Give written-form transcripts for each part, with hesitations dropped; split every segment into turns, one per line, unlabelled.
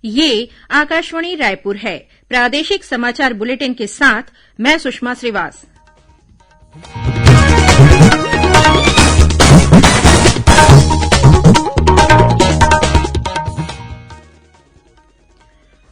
ये आकाशवाणी रायपुर है। प्रादेशिक समाचार बुलेटिन के साथ मैं सुषमा श्रीवास।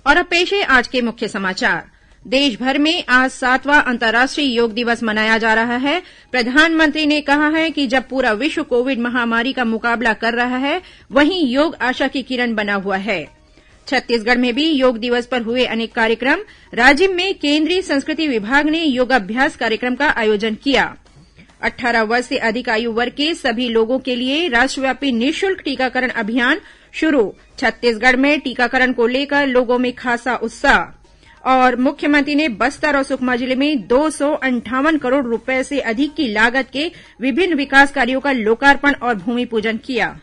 और अब पेश है आज के मुख्य समाचार। देश भर में आज 7वां अंतर्राष्ट्रीय योग दिवस मनाया जा रहा है। प्रधानमंत्री ने कहा है कि जब पूरा विश्व कोविड महामारी का मुकाबला कर रहा है, वहीं योग आशा की किरण बना हुआ है। छत्तीसगढ़ में भी योग दिवस पर हुए अनेक कार्यक्रम। राज्य में केंद्रीय संस्कृति विभाग ने योगाभ्यास कार्यक्रम का आयोजन किया। 18 वर्ष से अधिक आयु वर्ग के सभी लोगों के लिए राष्ट्रव्यापी निःशुल्क टीकाकरण अभियान शुरू। छत्तीसगढ़ में टीकाकरण को लेकर लोगों में खासा उत्साह। और मुख्यमंत्री ने बस्तर और सुकमा जिले में 258 करोड़ रुपए से अधिक की लागत के विभिन्न विकास कार्यों का लोकार्पण और भूमि पूजन किया।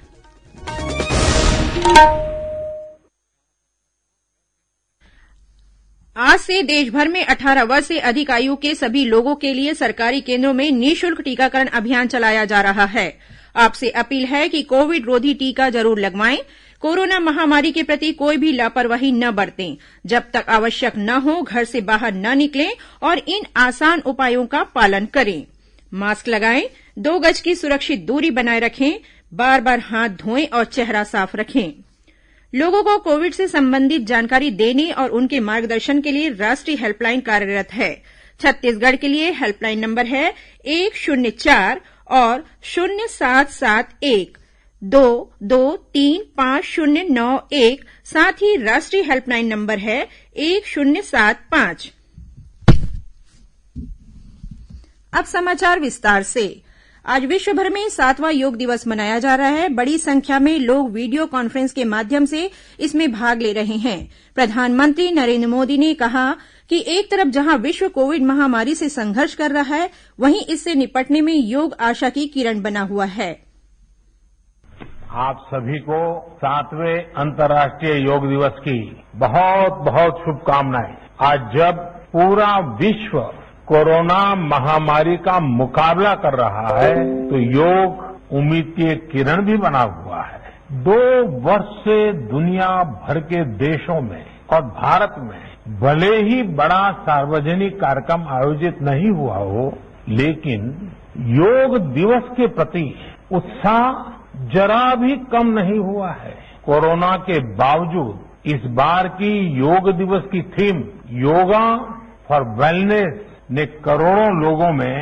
आज से देश भर में 18 वर्ष से अधिक आयु के सभी लोगों के लिए सरकारी केंद्रों में निःशुल्क टीकाकरण अभियान चलाया जा रहा है। आपसे अपील है कि कोविड रोधी टीका जरूर लगवाएं। कोरोना महामारी के प्रति कोई भी लापरवाही न बरतें। जब तक आवश्यक न हो, घर से बाहर न निकलें और इन आसान उपायों का पालन करें। मास्क लगाएं, 2 गज की सुरक्षित दूरी बनाए रखें, बार बार हाथ धोएं और चेहरा साफ रखें। लोगों को कोविड से संबंधित जानकारी देने और उनके मार्गदर्शन के लिए राष्ट्रीय हेल्पलाइन कार्यरत है। छत्तीसगढ़ के लिए हेल्पलाइन नंबर है 104 और 0771 2235091। साथ ही राष्ट्रीय हेल्पलाइन नंबर है 1075। अब समाचार विस्तार से। आज विश्व भर में 7वां योग दिवस मनाया जा रहा है। बड़ी संख्या में लोग वीडियो कॉन्फ्रेंस के माध्यम से इसमें भाग ले रहे हैं। प्रधानमंत्री नरेंद्र मोदी ने कहा कि एक तरफ जहां विश्व कोविड महामारी से संघर्ष कर रहा है, वहीं इससे निपटने में योग आशा की किरण बना हुआ है।
आप सभी को 7वें अंतर्राष्ट्रीय योग दिवस की बहुत बहुत शुभकामनाएं। आज जब पूरा विश्व कोरोना महामारी का मुकाबला कर रहा है, तो योग उम्मीद की एक किरण भी बना हुआ है। 2 वर्ष से दुनिया भर के देशों में और भारत में भले ही बड़ा सार्वजनिक कार्यक्रम आयोजित नहीं हुआ हो, लेकिन योग दिवस के प्रति उत्साह जरा भी कम नहीं हुआ है। कोरोना के बावजूद इस बार की योग दिवस की थीम योगा फॉर वेलनेस ने करोड़ों लोगों में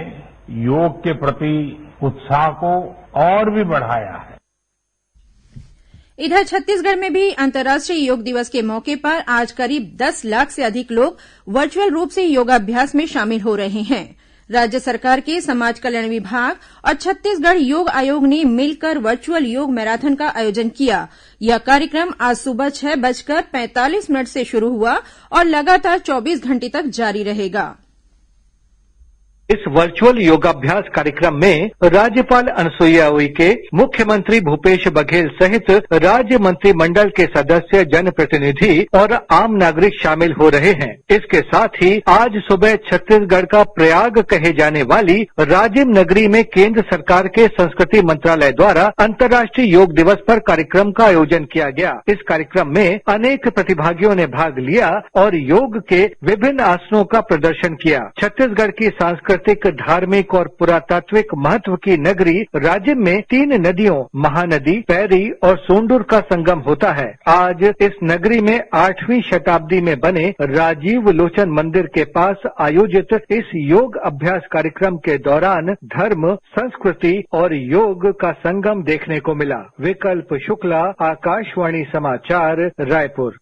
योग के प्रति उत्साह को और भी बढ़ाया है।
इधर छत्तीसगढ़ में भी अंतर्राष्ट्रीय योग दिवस के मौके पर आज करीब 10 लाख से अधिक लोग वर्चुअल रूप से योगाभ्यास में शामिल हो रहे हैं। राज्य सरकार के समाज कल्याण विभाग और छत्तीसगढ़ योग आयोग ने मिलकर वर्चुअल योग मैराथन का आयोजन किया। यह कार्यक्रम आज सुबह 6:45 से शुरू हुआ और लगातार 24 घंटे तक जारी रहेगा।
इस वर्चुअल योगाभ्यास कार्यक्रम में राज्यपाल अनुसुईया उइके, मुख्यमंत्री भूपेश बघेल सहित राज्य मंत्रिमंडल के सदस्य, जनप्रतिनिधि और आम नागरिक शामिल हो रहे हैं। इसके साथ ही आज सुबह छत्तीसगढ़ का प्रयाग कहे जाने वाली राजिम नगरी में केंद्र सरकार के संस्कृति मंत्रालय द्वारा अंतर्राष्ट्रीय योग दिवस पर कार्यक्रम का आयोजन किया गया। इस कार्यक्रम में अनेक प्रतिभागियों ने भाग लिया और योग के विभिन्न आसनों का प्रदर्शन किया। छत्तीसगढ़ की सांस्कृतिक, धार्मिक और पुरातात्विक महत्व की नगरी राजिम में 3 नदियों महानदी, पैरी और सोंडूर का संगम होता है। आज इस नगरी में 8वीं शताब्दी में बने राजीव लोचन मंदिर के पास आयोजित इस योग अभ्यास कार्यक्रम के दौरान धर्म, संस्कृति और योग का संगम देखने को मिला। विकल्प शुक्ला, आकाशवाणी समाचार, रायपुर।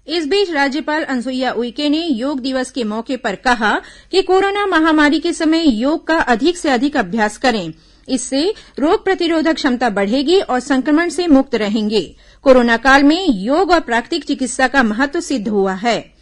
इस बीच राज्यपाल अनुसुईया उइके ने योग दिवस के मौके पर कहा कि कोरोना महामारी के समय योग का अधिक से अधिक अभ्यास करें। इससे रोग प्रतिरोधक क्षमता बढ़ेगी और संक्रमण से मुक्त रहेंगे। कोरोना काल में योग और प्राकृतिक चिकित्सा का महत्व सिद्ध हुआ है।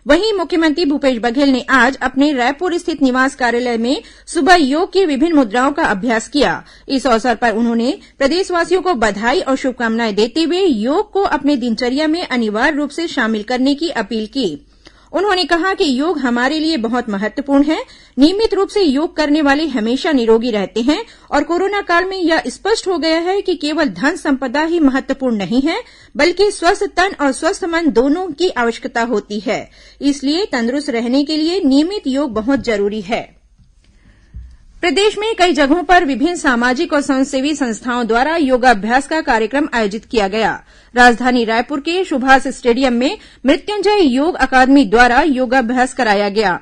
वहीं मुख्यमंत्री भूपेश बघेल ने आज अपने रायपुर स्थित निवास कार्यालय में सुबह योग की विभिन्न मुद्राओं का अभ्यास किया। इस अवसर पर उन्होंने प्रदेशवासियों को बधाई और शुभकामनाएं देते हुए योग को अपने दिनचर्या में अनिवार्य रूप से शामिल करने की अपील की। उन्होंने कहा कि योग हमारे लिए बहुत महत्वपूर्ण है। नियमित रूप से योग करने वाले हमेशा निरोगी रहते हैं और कोरोना काल में यह स्पष्ट हो गया है कि केवल धन संपदा ही महत्वपूर्ण नहीं है, बल्कि स्वस्थ तन और स्वस्थ मन दोनों की आवश्यकता होती है। इसलिए तंदुरुस्त रहने के लिए नियमित योग बहुत जरूरी है। प्रदेश में कई जगहों पर विभिन्न सामाजिक और स्वयंसेवी संस्थाओं द्वारा योगाभ्यास का कार्यक्रम आयोजित किया गया। राजधानी रायपुर के सुभाष स्टेडियम में मृत्युंजय योग अकादमी द्वारा योगाभ्यास कराया गया।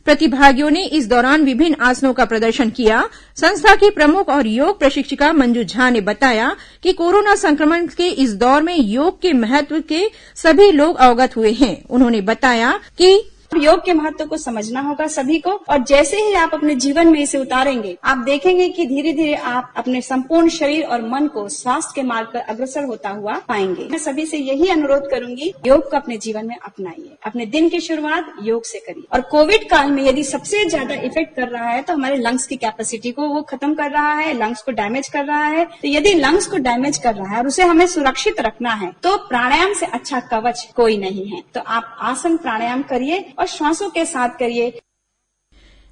प्रतिभागियों ने इस दौरान विभिन्न आसनों का प्रदर्शन किया। संस्था की प्रमुख और योग प्रशिक्षिका मंजू झा ने बताया कि कोरोना संक्रमण के इस दौर में योग के महत्व के सभी लोग अवगत हुए हैं। उन्होंने बताया कि
योग के महत्व को समझना होगा सभी को, और जैसे ही आप अपने जीवन में इसे उतारेंगे, आप देखेंगे कि धीरे धीरे आप अपने संपूर्ण शरीर और मन को स्वास्थ्य के मार्ग पर अग्रसर होता हुआ पाएंगे। मैं सभी से यही अनुरोध करूंगी, योग को अपने जीवन में अपनाइए। अपने दिन की शुरुआत योग से करिए। और कोविड काल में यदि सबसे ज्यादा इफेक्ट कर रहा है तो हमारे लंग्स की कैपेसिटी को वो खत्म कर रहा है, लंग्स को डैमेज कर रहा है। तो यदि लंग्स को डैमेज कर रहा है और उसे हमें सुरक्षित रखना है तो प्राणायाम से अच्छा कवच कोई नहीं है। तो आप आसन प्राणायाम करिए और श्वासों के साथ करिए।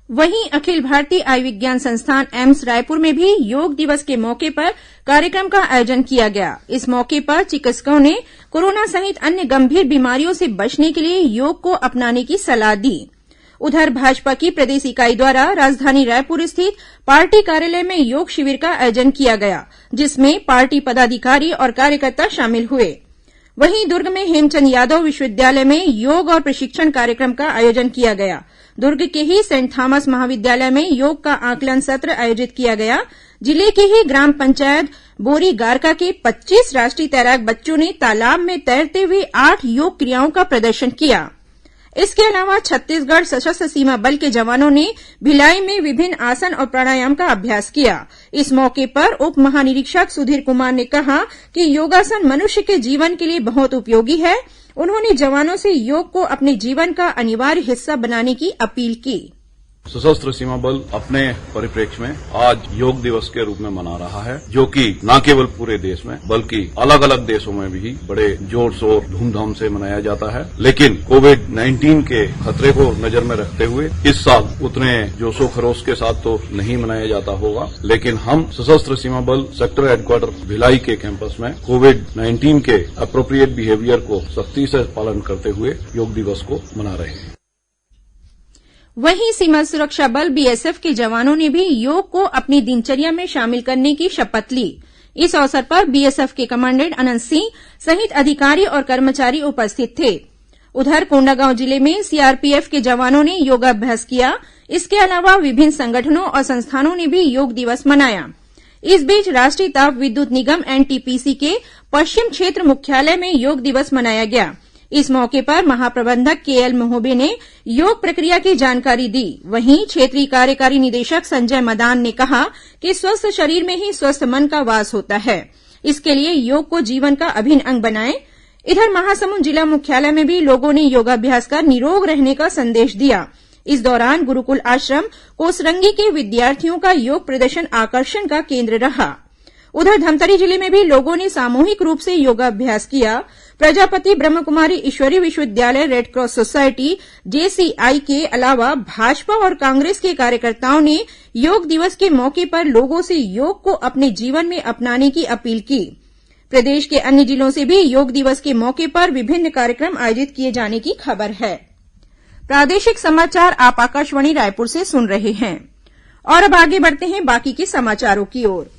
वहीं अखिल भारतीय आयुर्विज्ञान संस्थान एम्स रायपुर में भी योग दिवस के मौके पर कार्यक्रम का आयोजन किया गया। इस मौके पर चिकित्सकों ने कोरोना सहित अन्य गंभीर बीमारियों से बचने के लिए योग को अपनाने की सलाह दी। उधर भाजपा की प्रदेश इकाई द्वारा राजधानी रायपुर स्थित पार्टी कार्यालय में योग शिविर का आयोजन किया गया, जिसमें पार्टी पदाधिकारी और कार्यकर्ता शामिल हुए। वहीं दुर्ग में हेमचंद यादव विश्वविद्यालय में योग और प्रशिक्षण कार्यक्रम का आयोजन किया गया। दुर्ग के ही सेंट थॉमस महाविद्यालय में योग का आकलन सत्र आयोजित किया गया। जिले की ही ग्राम पंचायत बोरी गारका के 25 राष्ट्रीय तैराक बच्चों ने तालाब में तैरते हुए 8 योग क्रियाओं का प्रदर्शन किया। इसके अलावा छत्तीसगढ़ सशस्त्र सीमा बल के जवानों ने भिलाई में विभिन्न आसन और प्राणायाम का अभ्यास किया। इस मौके पर उप महानिरीक्षक सुधीर कुमार ने कहा कि योगासन मनुष्य के जीवन के लिए बहुत उपयोगी है। उन्होंने जवानों से योग को अपने जीवन का अनिवार्य हिस्सा बनाने की अपील की।
सशस्त्र सीमा बल अपने परिप्रेक्ष्य में आज योग दिवस के रूप में मना रहा है, जो कि न केवल पूरे देश में बल्कि अलग अलग देशों में भी बड़े जोर शोर धूमधाम से मनाया जाता है। लेकिन कोविड-19 के खतरे को नजर में रखते हुए इस साल उतने जोशो खरोश के साथ तो नहीं मनाया जाता होगा, लेकिन हम सशस्त्र सीमा बल सेक्टर हेडक्वार्टर भिलाई के कैंपस में कोविड-19 के अप्रोप्रिएट बिहेवियर को सख्ती से पालन करते हुए योग दिवस को मना रहे हैं।
वहीं सीमा सुरक्षा बल बीएसएफ के जवानों ने भी योग को अपनी दिनचर्या में शामिल करने की शपथ ली। इस अवसर पर बीएसएफ के कमांडेंट अनंत सिंह सहित अधिकारी और कर्मचारी उपस्थित थे। उधर कोंडागांव जिले में सीआरपीएफ के जवानों ने योगाभ्यास किया। इसके अलावा विभिन्न संगठनों और संस्थानों ने भी योग दिवस मनाया। इस बीच राष्ट्रीय ताप विद्युत निगम एनटीपीसी के पश्चिम क्षेत्र मुख्यालय में योग दिवस मनाया गया। इस मौके पर महाप्रबंधक केएल मोहबे ने योग प्रक्रिया की जानकारी दी। वहीं क्षेत्रीय कार्यकारी निदेशक संजय मदान ने कहा कि स्वस्थ शरीर में ही स्वस्थ मन का वास होता है। इसके लिए योग को जीवन का अभिन्न अंग बनाएं। इधर महासमुंद जिला मुख्यालय में भी लोगों ने योगाभ्यास कर निरोग रहने का संदेश दिया। इस दौरान गुरुकुल आश्रम कोसरंगी के विद्यार्थियों का योग प्रदर्शन आकर्षण का केंद्र रहा। उधर धमतरी जिले में भी लोगों ने सामूहिक रूप से योगाभ्यास किया। प्रजापति ब्रह्मकुमारी ईश्वरी विश्वविद्यालय रेडक्रॉस सोसाइटी जेसीआई के अलावा भाजपा और कांग्रेस के कार्यकर्ताओं ने योग दिवस के मौके पर लोगों से योग को अपने जीवन में अपनाने की अपील की। प्रदेश के अन्य जिलों से भी योग दिवस के मौके पर विभिन्न कार्यक्रम आयोजित किए जाने की खबर है। प्रादेशिक समाचार आप आकाशवाणी रायपुर से सुन रहे हैं। और अब आगे बढ़ते हैं बाकी के समाचारों की ओर।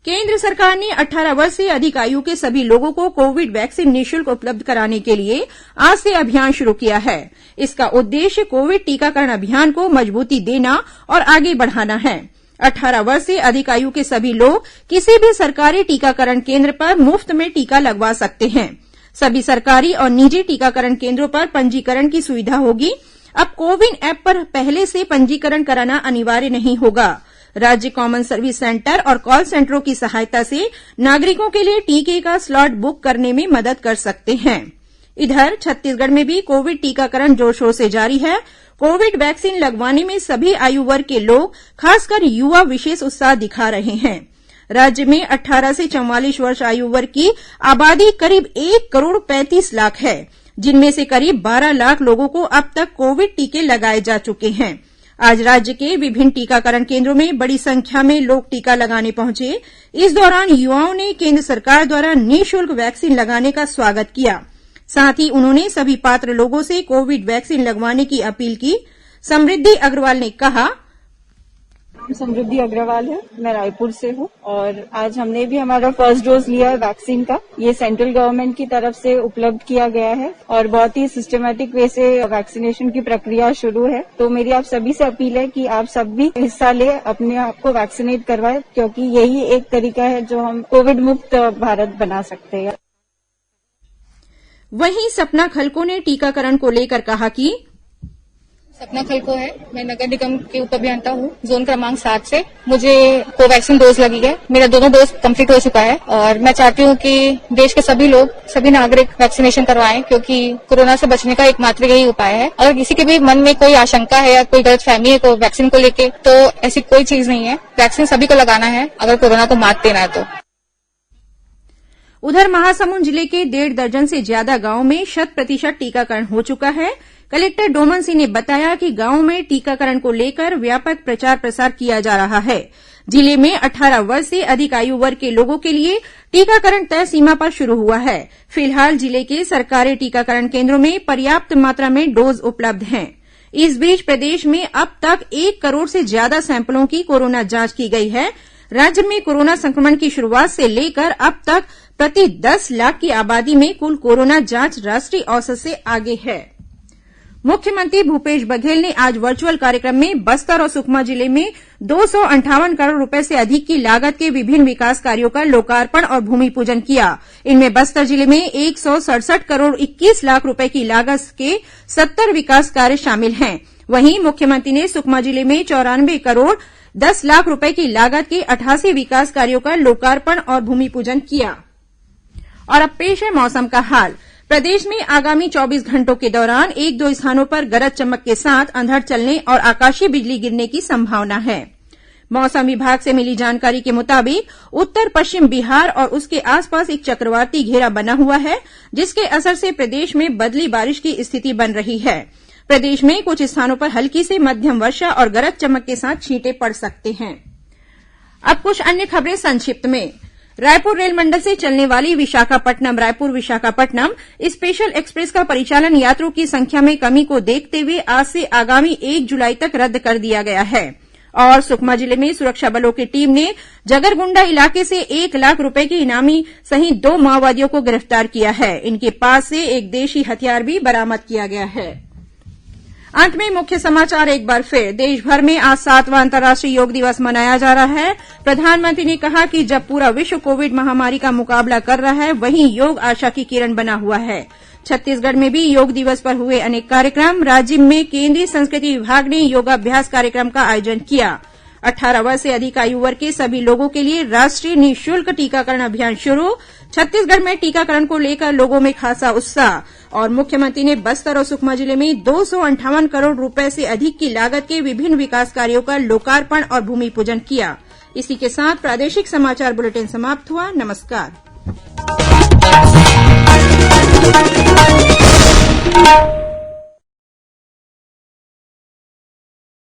केंद्र सरकार ने 18 वर्ष से अधिक आयु के सभी लोगों को कोविड वैक्सीन निःशुल्क उपलब्ध कराने के लिए आज से अभियान शुरू किया है। इसका उद्देश्य कोविड टीकाकरण अभियान को मजबूती देना और आगे बढ़ाना है। 18 वर्ष से अधिक आयु के सभी लोग किसी भी सरकारी टीकाकरण केंद्र पर मुफ्त में टीका लगवा सकते हैं। सभी सरकारी और निजी टीकाकरण केंद्रों पर पंजीकरण की सुविधा होगी। अब कोविन ऐप पर पहले से पंजीकरण कराना अनिवार्य नहीं होगा। राज्य कॉमन सर्विस सेंटर और कॉल सेंटरों की सहायता से नागरिकों के लिए टीके का स्लॉट बुक करने में मदद कर सकते हैं। इधर छत्तीसगढ़ में भी कोविड टीकाकरण जोर शोर से जारी है। कोविड वैक्सीन लगवाने में सभी आयु वर्ग के लोग, खासकर युवा, विशेष उत्साह दिखा रहे हैं। राज्य में 18 से 44 वर्ष आयु वर्ग की आबादी करीब 1 करोड़ 35 लाख है। जिनमें से करीब 12 लाख लोगों को अब तक कोविड टीके लगाए जा चुके हैं। आज राज्य के विभिन्न टीकाकरण केंद्रों में बड़ी संख्या में लोग टीका लगाने पहुंचे। इस दौरान युवाओं ने केंद्र सरकार द्वारा निःशुल्क वैक्सीन लगाने का स्वागत किया। साथ ही उन्होंने सभी पात्र लोगों से कोविड वैक्सीन लगवाने की अपील की। समृद्धि अग्रवाल ने कहा,
समृद्धि अग्रवाल है, मैं रायपुर से हूँ और आज हमने भी हमारा फर्स्ट डोज लिया है वैक्सीन का। ये सेंट्रल गवर्नमेंट की तरफ से उपलब्ध किया गया है और बहुत ही सिस्टमैटिक वे से वैक्सीनेशन की प्रक्रिया शुरू है। तो मेरी आप सभी से अपील है कि आप सब भी हिस्सा ले, अपने आप को वैक्सीनेट करवाएं, क्योंकि यही एक तरीका है जो हम कोविड मुक्त भारत बना सकते हैं।
वहीं सपना खलको ने टीकाकरण को लेकर कहा कि
सपना खलको है, मैं नगर निगम के उप अभियंता हूँ, जोन क्रमांक 7 से। मुझे कोवैक्सीन डोज लगी है, मेरा दोनों डोज कंप्लीट हो चुका है और मैं चाहती हूँ कि देश के सभी लोग, सभी नागरिक वैक्सीनेशन करवाएं, क्योंकि कोरोना से बचने का एकमात्र यही उपाय है। अगर किसी के भी मन में कोई आशंका है या कोई गलतफहमी है वैक्सीन को लेके, तो ऐसी कोई चीज नहीं है। वैक्सीन सभी को लगाना है अगर कोरोना को मात देना है तो।
उधर महासमुंद जिले के 1.5 दर्जन से ज्यादा गांवों में 100% टीकाकरण हो चुका है। कलेक्टर डोमन सिंह ने बताया कि गांवों में टीकाकरण को लेकर व्यापक प्रचार प्रसार किया जा रहा है। जिले में 18 वर्ष से अधिक आयु वर्ग के लोगों के लिए टीकाकरण तय सीमा पर शुरू हुआ है। फिलहाल जिले के सरकारी टीकाकरण केंद्रों में पर्याप्त मात्रा में डोज उपलब्ध हैं। इस बीच प्रदेश में अब तक 1 करोड़ से ज्यादा सैंपलों की कोरोना जांच की गई है। राज्य में कोरोना संक्रमण की शुरुआत से लेकर अब तक प्रति 10 लाख की आबादी में कुल कोरोना जांच राष्ट्रीय औसत से आगे है। मुख्यमंत्री भूपेश बघेल ने आज वर्चुअल कार्यक्रम में बस्तर और सुकमा जिले में 258 करोड़ रुपए से अधिक की लागत के विभिन्न विकास कार्यों का लोकार्पण और भूमि पूजन किया। इनमें बस्तर जिले में 167 करोड़ 21 लाख रुपए की लागत के 70 विकास कार्य शामिल हैं। वहीं मुख्यमंत्री ने सुकमा जिले में 94 करोड़ 10 लाख रुपए की लागत के 88 विकास कार्यों का लोकार्पण और भूमि पूजन किया। और अब पेश है मौसम का हाल। प्रदेश में आगामी 24 घंटों के दौरान 1-2 स्थानों पर गरज चमक के साथ अंधड़ चलने और आकाशीय बिजली गिरने की संभावना है। मौसम विभाग से मिली जानकारी के मुताबिक उत्तर पश्चिम बिहार और उसके आसपास एक चक्रवाती घेरा बना हुआ है, जिसके असर से प्रदेश में बदली बारिश की स्थिति बन रही है। प्रदेश में कुछ स्थानों पर हल्की से मध्यम वर्षा और गरज चमक के साथ छींटे पड़ सकते हैं। अब कुछ अन्य खबरें संक्षिप्त में। रायपुर रेल मंडल से चलने वाली विशाखापट्टनम रायपुर विशाखापट्टनम स्पेशल एक्सप्रेस का परिचालन यात्रियों की संख्या में कमी को देखते हुए आज से आगामी 1 जुलाई तक रद्द कर दिया गया है। और सुकमा जिले में सुरक्षा बलों की टीम ने जगरगुंडा इलाके से 1 लाख रुपए की इनामी सहित 2 माओवादियों को गिरफ्तार किया है। इनके पास से एक देशी हथियार भी बरामद किया गया है। अंत में मुख्य समाचार एक बार फिर। देश भर में आज 7वां अंतर्राष्ट्रीय योग दिवस मनाया जा रहा है। प्रधानमंत्री ने कहा कि जब पूरा विश्व कोविड महामारी का मुकाबला कर रहा है, वहीं योग आशा की किरण बना हुआ है। छत्तीसगढ़ में भी योग दिवस पर हुए अनेक कार्यक्रम। राज्य में केंद्रीय संस्कृति विभाग ने योगाभ्यास कार्यक्रम का आयोजन किया। 18 वर्ष से अधिक आयु वर्ग के सभी लोगों के लिए राष्ट्रीय निःशुल्क टीकाकरण अभियान शुरू। छत्तीसगढ़ में टीकाकरण को लेकर लोगों में खासा उत्साह। और मुख्यमंत्री ने बस्तर और सुकमा जिले में 258 करोड़ रुपए से अधिक की लागत के विभिन्न विकास कार्यों का लोकार्पण और भूमि पूजन किया। इसी के साथ प्रादेशिक समाचार बुलेटिन समाप्त हुआ। नमस्कार।